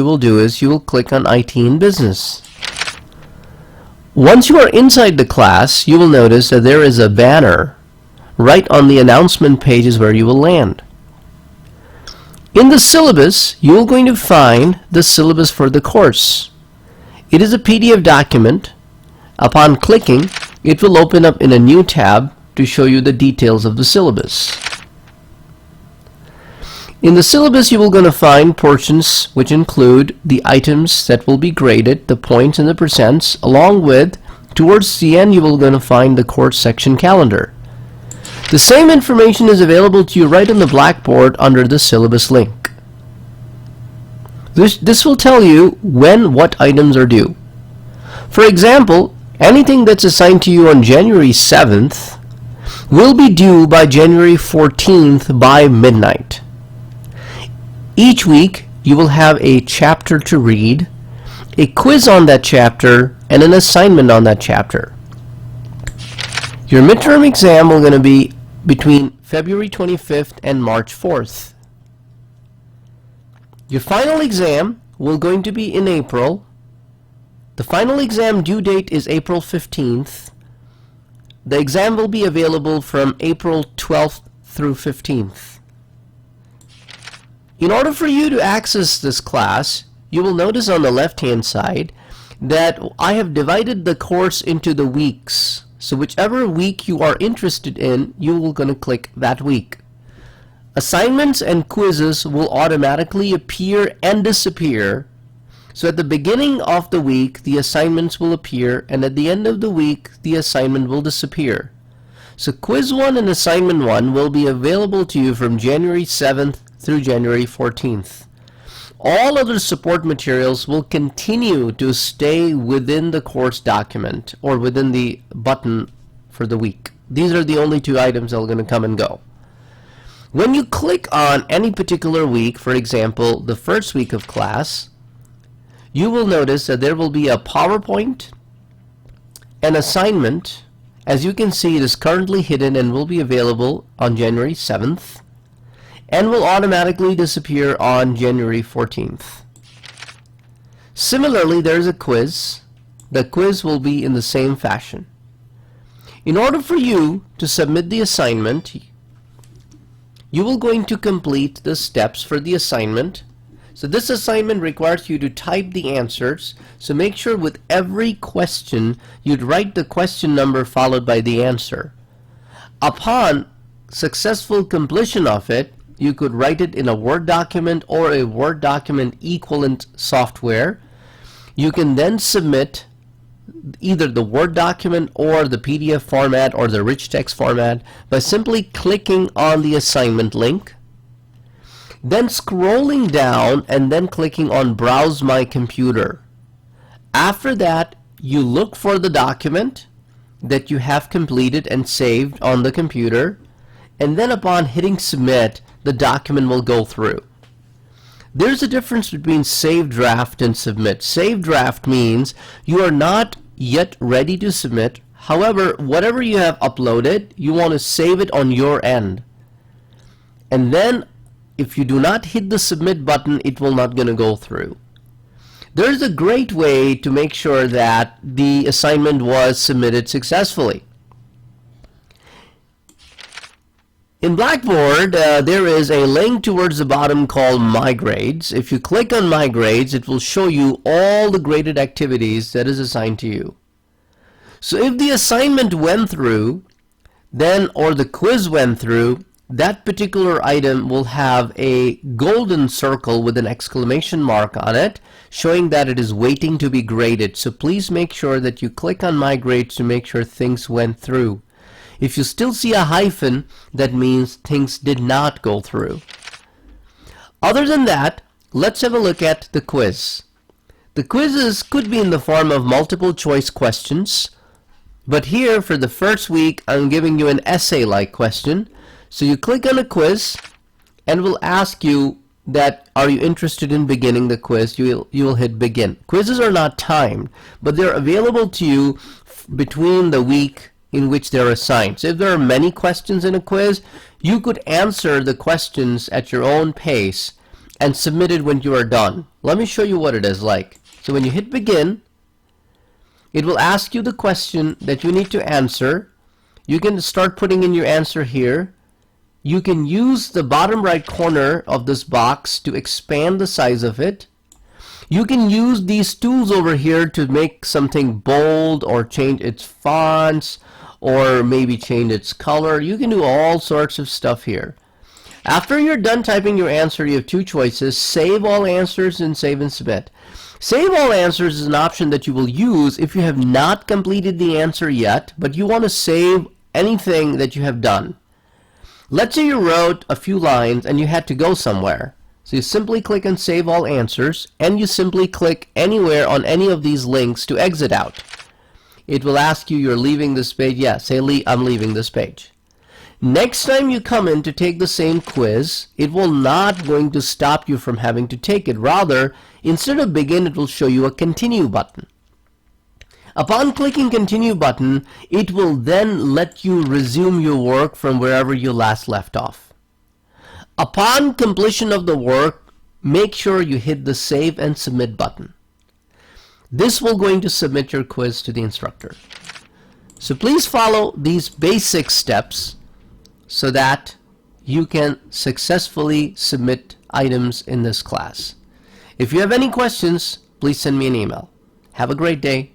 you will do is you will click on IT in Business. Once you are inside the class, you will notice that there is a banner right on the announcement pages where you will land. In the syllabus, you are going to find the syllabus for the course. It is a PDF document. Upon clicking, it will open up in a new tab to show you the details of the syllabus. In the syllabus, you are going to find portions which include the items that will be graded, the points and the percents, along with, towards the end, you are going to find the course section calendar. The same information is available to you right on the blackboard under the syllabus link. This will tell you when what items are due. For example, anything that's assigned to you on January 7th will be due by January 14th by midnight. Each week, you will have a chapter to read, a quiz on that chapter, and an assignment on that chapter. Your midterm exam will going to be between February 25th and March 4th. Your final exam will going to be in April. The final exam due date is April 15th. The exam will be available from April 12th through 15th. In order for you to access this class, you will notice on the left-hand side that I have divided the course into the weeks. So whichever week you are interested in, you will going to click that week. Assignments and quizzes will automatically appear and disappear. So at the beginning of the week, the assignments will appear, and at the end of the week, the assignment will disappear. So quiz 1 and assignment 1 will be available to you from January 7th through January 14th. All other support materials will continue to stay within the course document or within the button for the week. These are the only two items that are going to come and go. When you click on any particular week, for example, the first week of class, you will notice that there will be a PowerPoint, an assignment. As you can see, it is currently hidden and will be available on January 7th. And will automatically disappear on January 14th. Similarly, there is a quiz. The quiz will be in the same fashion. In order for you to submit the assignment, you will going to complete the steps for the assignment. So this assignment requires you to type the answers. So make sure with every question, you'd write the question number followed by the answer. Upon successful completion of it, you could write it in a Word document or a Word document equivalent software. You can then submit either the Word document or the PDF format or the rich text format by simply clicking on the assignment link, then scrolling down and then clicking on Browse My Computer. After that, you look for the document that you have completed and saved on the computer, and then upon hitting Submit, the document will go through. There's a difference between save draft and submit. Save draft means you are not yet ready to submit. However, whatever you have uploaded, you want to save it on your end. And then if you do not hit the submit button, it will not going to go through. There's a great way to make sure that the assignment was submitted successfully. In Blackboard, there is a link towards the bottom called My Grades. If you click on My Grades, it will show you all the graded activities that is assigned to you. So if the assignment went through, then or the quiz went through, that particular item will have a golden circle with an exclamation mark on it, showing that it is waiting to be graded. So please make sure that you click on My Grades to make sure things went through. If you still see a hyphen, that means things did not go through. Other than that, let's have a look at the quiz. The quizzes could be in the form of multiple choice questions, but here for the first week, I'm giving you an essay-like question. So you click on a quiz and will ask you that are you interested in beginning the quiz. You will hit begin. Quizzes are not timed, but they're available to you between the week in which they're assigned. So if there are many questions in a quiz, you could answer the questions at your own pace and submit it when you are done. Let me show you what it is like. So when you hit begin, it will ask you the question that you need to answer. You can start putting in your answer here. You can use the bottom right corner of this box to expand the size of it. You can use these tools over here to make something bold or change its fonts or maybe change its color. You can do all sorts of stuff here. After you're done typing your answer, you have two choices: save all answers and save and submit. Save all answers is an option that you will use if you have not completed the answer yet, but you want to save anything that you have done. Let's say you wrote a few lines and you had to go somewhere. So you simply click on Save All Answers, and you simply click anywhere on any of these links to exit out. It will ask you, you're leaving this page. Yes, say I'm leaving this page. Next time you come in to take the same quiz, it will not going to stop you from having to take it. Rather, instead of begin, it will show you a continue button. Upon clicking continue button, it will then let you resume your work from wherever you last left off. Upon completion of the work, make sure you hit the save and submit button. This will going to submit your quiz to the instructor. So please follow these basic steps so that you can successfully submit items in this class. If you have any questions, please send me an email. Have a great day.